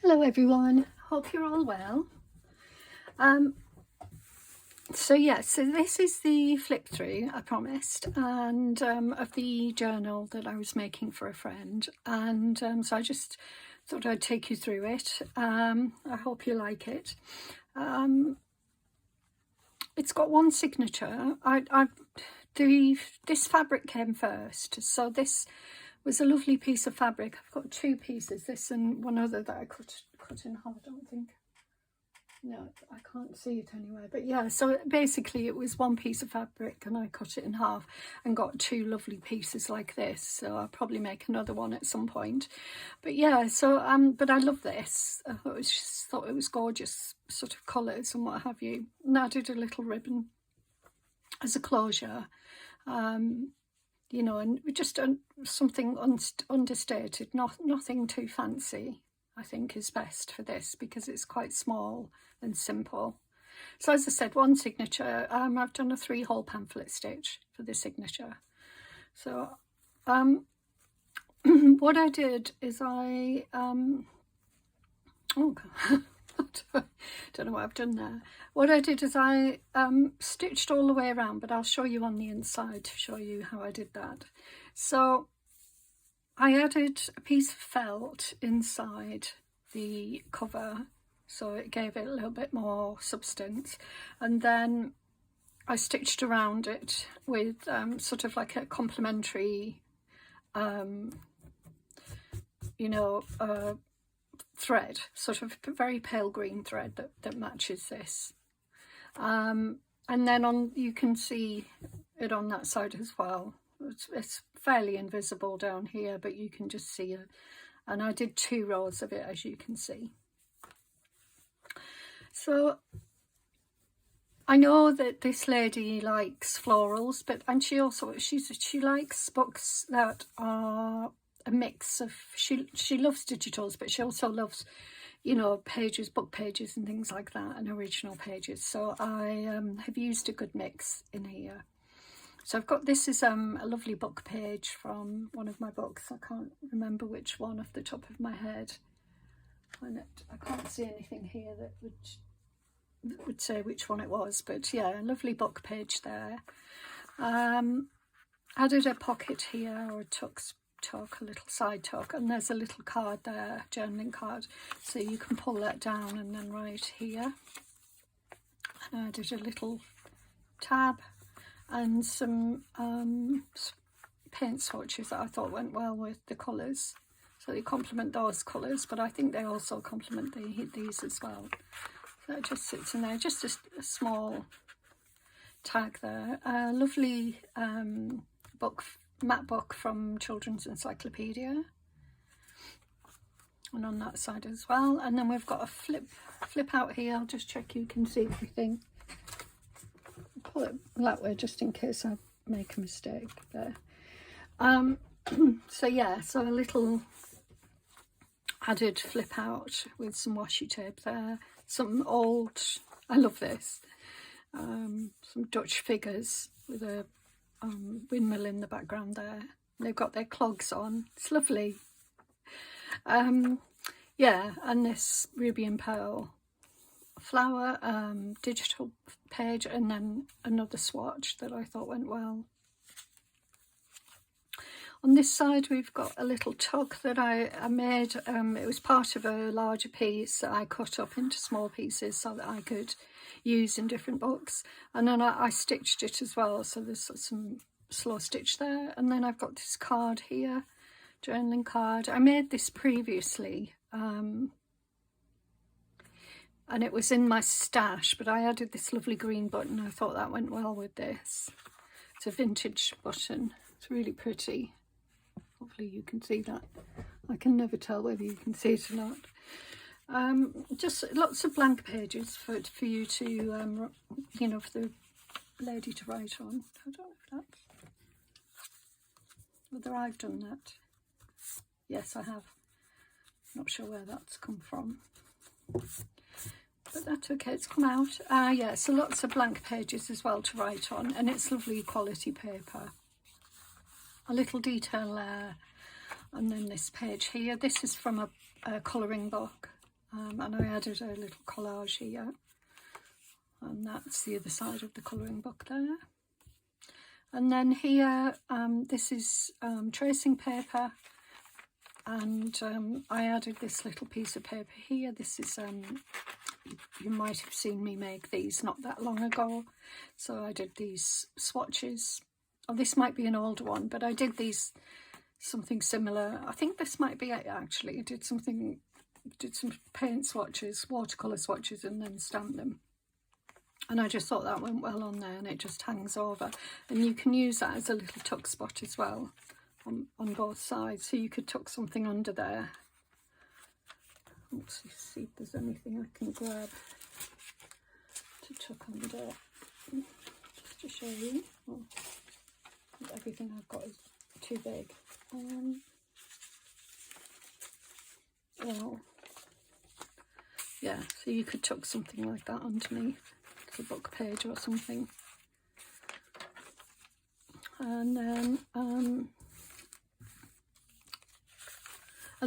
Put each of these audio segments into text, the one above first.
Hello everyone, hope you're all well. So this is the flip through I promised, and of the journal that I was making for a friend, and so I just thought I'd take you through it. I hope you like it. It's got one signature. This fabric came first, so this was a lovely piece of fabric. I've got two pieces, this and one other that I cut in half. I don't think, no, I can't see it anywhere, but yeah, so basically it was one piece of fabric and I cut it in half and got two lovely pieces like this. So I'll probably make another one at some point. But yeah, so but I love this. I thought it was gorgeous, sort of colours and what have you. And I did a little ribbon as a closure, you know, and just something understated, nothing too fancy. I think is best for this because it's quite small and simple. So as I said, one signature. I've done a 3-hole pamphlet stitch for the signature. So what I did is I oh God. Don't know what I've done there. What I did is I stitched all the way around, but I'll show you on the inside to show you how I did that. So I added a piece of felt inside the cover, so it gave it a little bit more substance, and then I stitched around it with sort of like a complementary, you know, thread, sort of very pale green thread that matches this. And then you can see it on that side as well. It's fairly invisible down here, but you can just see it. And I did 2 rows of it, as you can see. So I know that this lady likes florals, and she likes books that are a mix of, she loves digitals, but she also loves, you know, pages, book pages and things like that, and original pages. So I have used a good mix in here. So I've got, this is a lovely book page from one of my books. I can't remember which one off the top of my head. And I can't see anything here that would say which one it was, but yeah, a lovely book page there. Added a pocket here, or a tuck, a little side tuck, and there's a little card there, journaling card, so you can pull that down and then write here. And I added a little tab and some paint swatches that I thought went well with the colours. So they complement those colours, but I think they also complement these as well. So it just sits in there, just a small tag there. A lovely matte book from Children's Encyclopedia. And on that side as well. And then we've got a flip out here. I'll just check you can see everything. Pull it that way just in case I make a mistake there. So yeah, so a little added flip out with some washi tape there. Some old, I love this, some Dutch figures with a windmill in the background there. They've got their clogs on. It's lovely. Yeah, and this ruby and pearl flower digital page, and then another swatch that I thought went well. On this side we've got a little tuck that I made. It was part of a larger piece that I cut up into small pieces so that I could use in different books, and then I stitched it as well, so there's some slow stitch there. And then I've got this card here, journaling card. I made this previously, and it was in my stash, but I added this lovely green button. I thought that went well with this. It's a vintage button. It's really pretty. Hopefully you can see that. I can never tell whether you can see it or not. Just lots of blank pages for you to, you know, for the lady to write on. I don't know if that's, whether I've done that. Yes, I have. Not sure where that's come from, but that's okay, it's come out. Yeah, so lots of blank pages as well to write on, and it's lovely quality paper. A little detail there, and then this page here. This is from a colouring book and I added a little collage here, and that's the other side of the colouring book there. And then here, this is tracing paper, and I added this little piece of paper here. This is, you might have seen me make these not that long ago, so I did these swatches. Oh, this might be an old one, but I did these, something similar. I think this might be it actually. I did some paint swatches, watercolour swatches, and then stamped them. And I just thought that went well on there, and it just hangs over. And you can use that as a little tuck spot as well on both sides. So you could tuck something under there. Let's see if there's anything I can grab to tuck under. Just to show you. Oh, everything I've got is too big. Well, yeah, so you could tuck something like that underneath the book page or something. And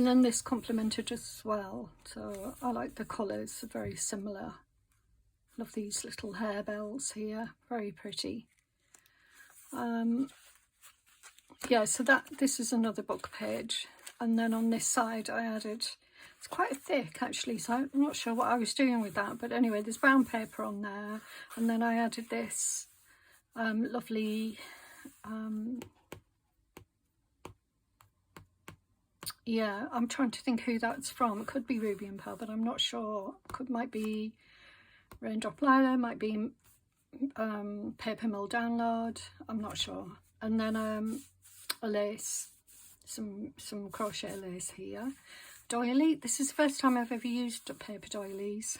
then this complemented as well, so I like the colours, they're very similar. Love these little harebells here, very pretty. Yeah, so this is another book page, and then on this side I added, it's quite thick actually, so I'm not sure what I was doing with that, but anyway, there's brown paper on there, and then I added this lovely yeah, I'm trying to think who that's from. It could be Ruby and Pearl, but I'm not sure. Might be Raindrop Lilac, might be Paper Mill Download, I'm not sure. And then a lace, some crochet lace here. Doily, this is the first time I've ever used paper doilies.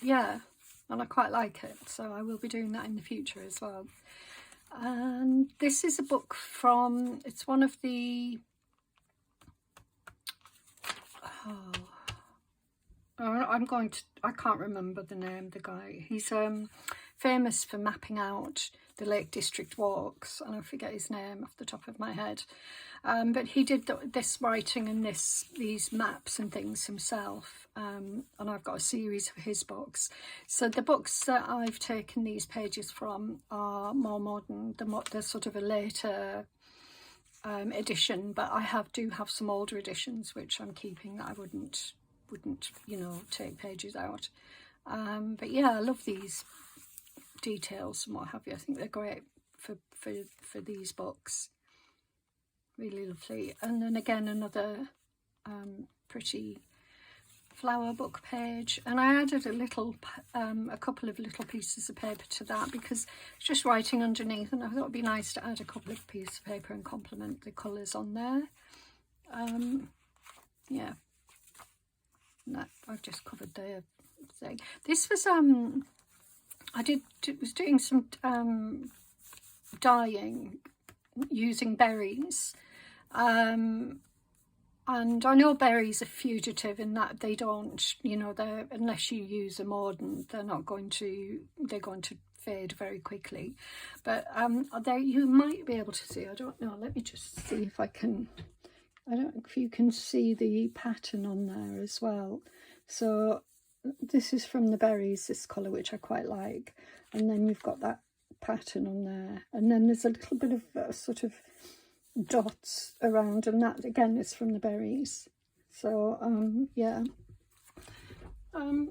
Yeah, and I quite like it, so I will be doing that in the future as well. And this is a book from, it's one of the, I can't remember the name of the guy. He's famous for mapping out the Lake District walks, and I forget his name off the top of my head. But he did this writing and these maps and things himself, and I've got a series of his books. So the books that I've taken these pages from are more modern. They're sort of a later edition, but I do have some older editions which I'm keeping that I wouldn't you know, take pages out. But yeah, I love these details and what have you. I think they're great for these books. Really lovely. And then again, another pretty flower book page, and I added a couple of little pieces of paper to that because it's just writing underneath, and I thought it'd be nice to add a couple of pieces of paper and complement the colours on there. Yeah, and that I've just covered the thing. This was I was doing some dyeing using berries, and I know berries are fugitive in that they don't, you know, unless you use a mordant, they're going to fade very quickly. But there you might be able to see, I don't know, let me just see if I can, I don't know if you can see the pattern on there as well. So this is from the berries, this colour, which I quite like, and then you've got that pattern on there, and then there's a little bit of sort of dots around, and that again is from the berries. So yeah,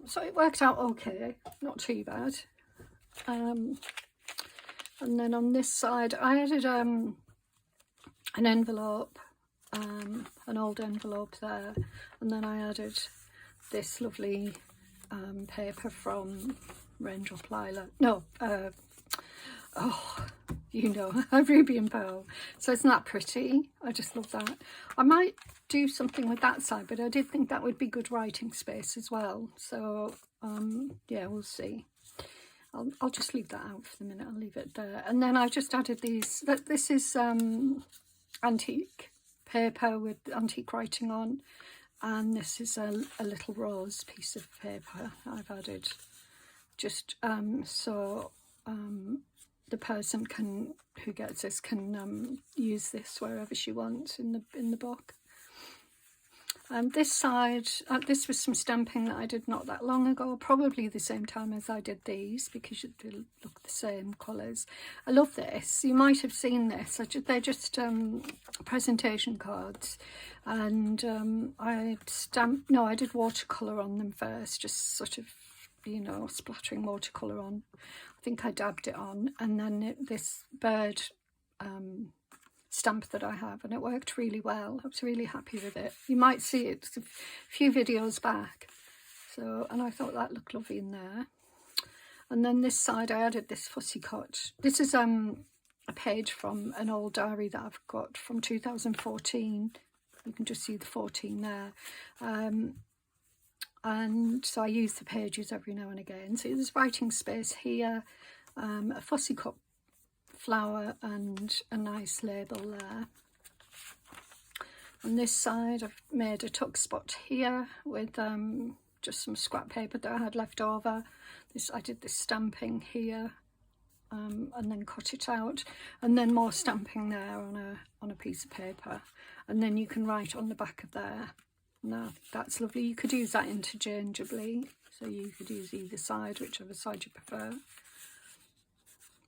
so it worked out okay, not too bad. And then on this side I added an envelope, an old envelope there, and then I added this lovely paper from Raindrop Lilac, no, oh, you know, Ruby and Pearl. So isn't that pretty? I just love that. I might do something with that side, but I did think that would be good writing space as well. So yeah, we'll see. I'll just leave that out for the minute. I'll leave it there. And then I just added these. This is antique paper with antique writing on, and this is a little rose piece of paper I've added, just so the person who gets this can use this wherever she wants in the book. This side, this was some stamping that I did not that long ago, probably the same time as I did these, because they look the same colours. I love this. You might have seen this. They're just presentation cards, and I did watercolour on them first, just sort of, you know, splattering watercolour on. I think I dabbed it on, and then this bird stamp that I have, and it worked really well. I was really happy with it. You might see it a few videos back. So, and I thought that looked lovely in there. And then this side I added this fussy cut. This is a page from an old diary that I've got from 2014. You can just see the 14 there. And so I use the pages every now and again. So there's writing space here, a fussy cut flower and a nice label there. On this side I've made a tuck spot here with just some scrap paper that I had left over. I did this stamping here, and then cut it out, and then more stamping there on a piece of paper, and then you can write on the back of there. Now that's lovely. You could use that interchangeably, so you could use either side, whichever side you prefer.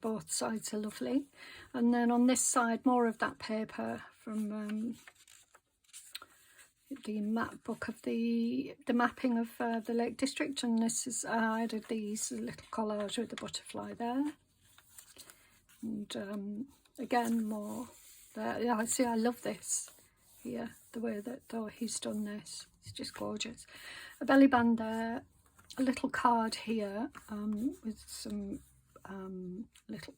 Both sides are lovely. And then on this side, more of that paper from the map book of the mapping of the Lake District, and this is I added these, a little collage with the butterfly there, and again more there. Yeah, see, I love this here, the way that he's done this. It's just gorgeous. A belly band there, a little card here with some little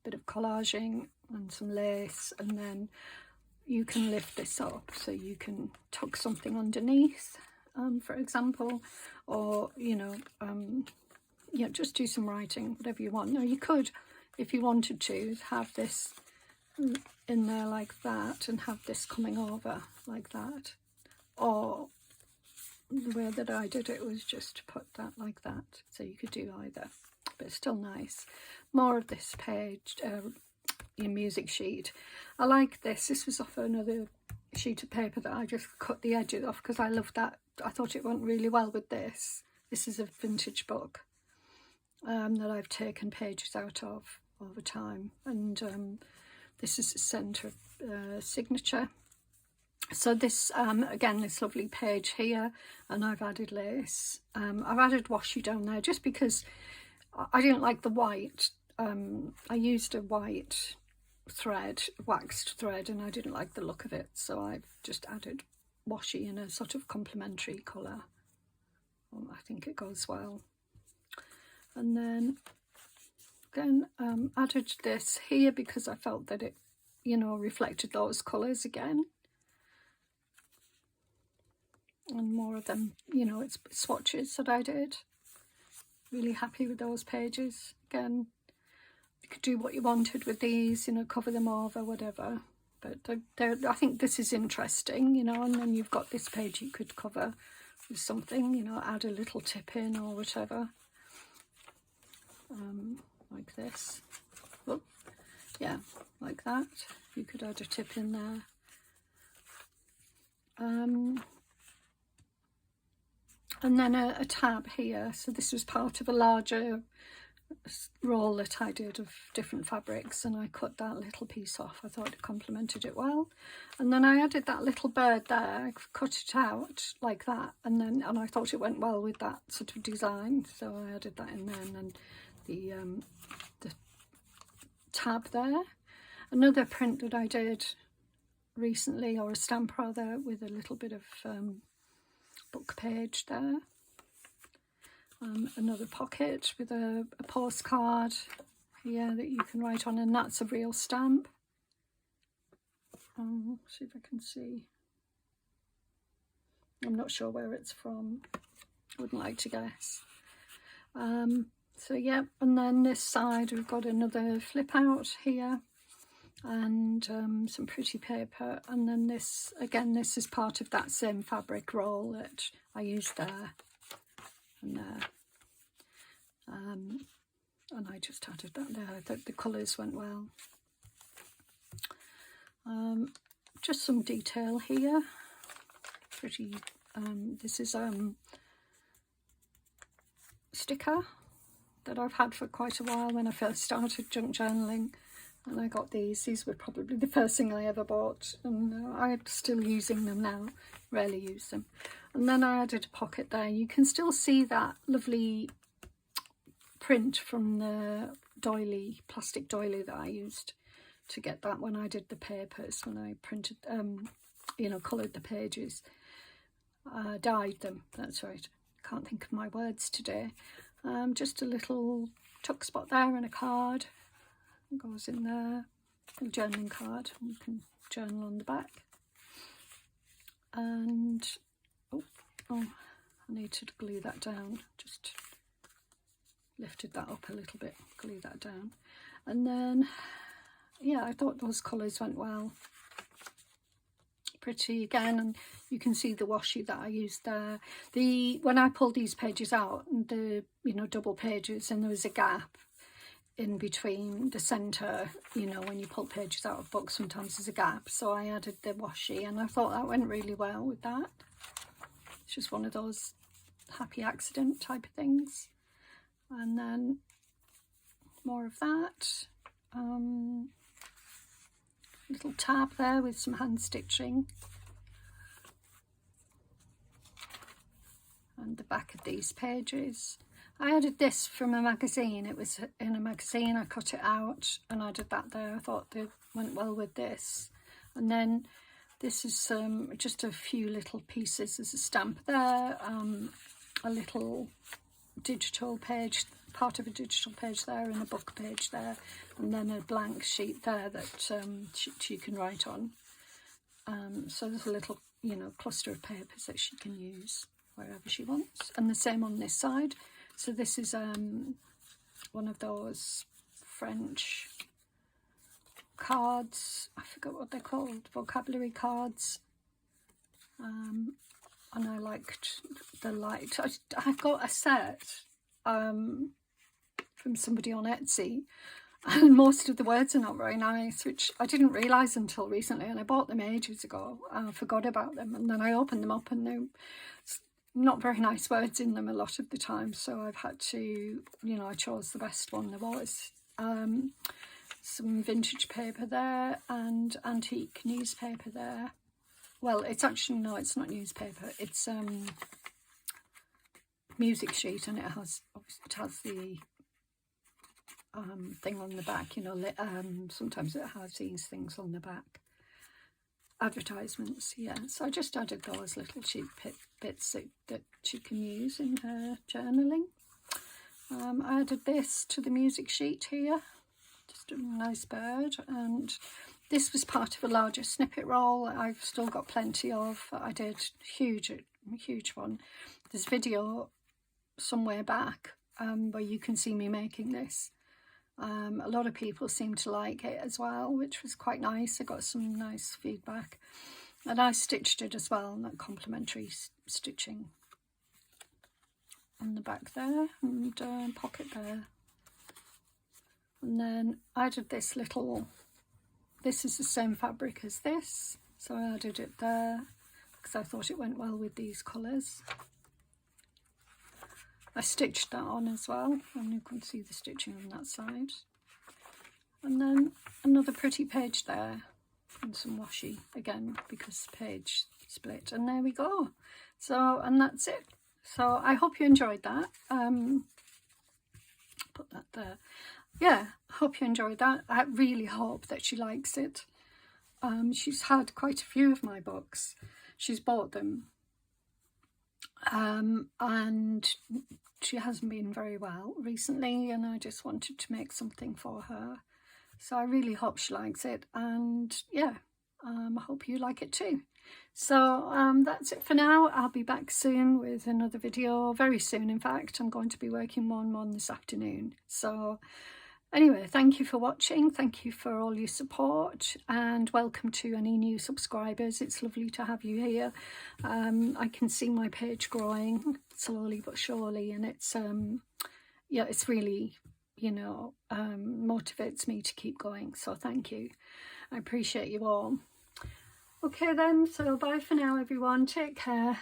bit of collaging and some lace, and then you can lift this up so you can tuck something underneath, for example, or you know, yeah, just do some writing, whatever you want. Now you could, if you wanted to, have this in there like that and have this coming over like that, or the way that I did it was just to put that like that, so you could do either, but it's still nice. More of this page, your music sheet. I like this. This was off another sheet of paper that I just cut the edges off because I love that. I thought it went really well with this. This is a vintage book that I've taken pages out of over time, and this is the centre signature. So this again, this lovely page here, and I've added lace. I've added washi down there just because I didn't like the white. I used a white thread, waxed thread, and I didn't like the look of it, so I've just added washi in a sort of complementary colour. I think it goes well. And then again, added this here because I felt that it, you know, reflected those colours again. And more of them, you know, it's swatches that I did. Really happy with those pages. Again, you could do what you wanted with these, you know, cover them over, whatever. But I think this is interesting, you know, and then you've got this page you could cover with something, you know, add a little tip in or whatever. Like this. Oh, yeah, like that. You could add a tip in there. And then a tab here. So this was part of a larger roll that I did of different fabrics, and I cut that little piece off. I thought it complemented it well. And then I added that little bird there. I cut it out like that, and I thought it went well with that sort of design, so I added that in there. And then the tab there. Another print that I did recently, or a stamp rather, with a little bit of book page there. Another pocket with a postcard here that you can write on, and that's a real stamp. See if I can see. I'm not sure where it's from. I wouldn't like to guess. So yeah, and then this side we've got another flip out here, and some pretty paper, and then this, again, this is part of that same fabric roll that I used there and there. And I just added that there. I thought the colours went well. Just some detail here. pretty. This is sticker that I've had for quite a while when I first started junk journaling, and I got these. These were probably the first thing I ever bought, and I'm still using them now. Rarely use them. And then I added a pocket there. You can still see that lovely print from the doily, plastic doily that I used to get that when I did the papers, when I printed, you know, coloured the pages, dyed them, that's right. Can't think of my words today. Just a little tuck spot there and a card. It goes in there, a journaling card. You can journal on the back. And, oh, I need to glue that down. Just lifted that up a little bit, glue that down. And then, yeah, I thought those colours went well. Pretty again, and you can see the washi that I used there. When I pulled these pages out, the, you know, double pages, and there was a gap in between the centre, you know, when you pull pages out of books, sometimes there's a gap. So I added the washi, and I thought that went really well with that. It's just one of those happy accident type of things. And then more of that. Little tab there with some hand stitching, and the back of these pages. I added this from a magazine. It was in a magazine. I cut it out and added that there. I thought they went well with this. And then this is just a few little pieces. There's a stamp there, a little digital page, part of a digital page there, and a book page there, and then a blank sheet there that she can write on. So there's a little, you know, cluster of papers that she can use wherever she wants. And the same on this side. So this is one of those French cards. I forgot what they're called, vocabulary cards. And I liked the light. I got a set from somebody on Etsy, and most of the words are not very nice, which I didn't realise until recently, and I bought them ages ago and I forgot about them, and then I opened them up and they're not very nice words in them a lot of the time, so I've had to, you know, I chose the best one there was. Some vintage paper there and antique newspaper there. Well, it's actually, no, it's not newspaper, it's music sheet, and it has the thing on the back, you know, sometimes it has these things on the back, advertisements, yeah. So I just added those little cheap bits that she can use in her journaling. I added this to the music sheet here, just a nice bird, and this was part of a larger snippet roll I've still got plenty of. I did a huge one. There's video somewhere back where you can see me making this. A lot of people seem to like it as well, which was quite nice. I got some nice feedback, and I stitched it as well, that complimentary stitching on the back there, and pocket there. And then I did this little, this is the same fabric as this, so I added it there because I thought it went well with these colours. I stitched that on as well, and you can see the stitching on that side. And then another pretty page there, and some washi again because the page split. And there we go. So, and that's it. So I hope you enjoyed that. Put that there. Yeah, I hope you enjoyed that. I really hope that she likes it. She's had quite a few of my books. She's bought them. And she hasn't been very well recently, and I just wanted to make something for her. So I really hope she likes it, and yeah, I hope you like it too. So that's it for now. I'll be back soon with another video, very soon in fact. I'm going to be working on one this afternoon. So anyway, thank you for watching, thank you for all your support, and welcome to any new subscribers. It's lovely to have you here. I can see my page growing slowly but surely, and it's yeah, it's really, you know, motivates me to keep going. So thank you, I appreciate you all. Okay then, so bye for now everyone, take care.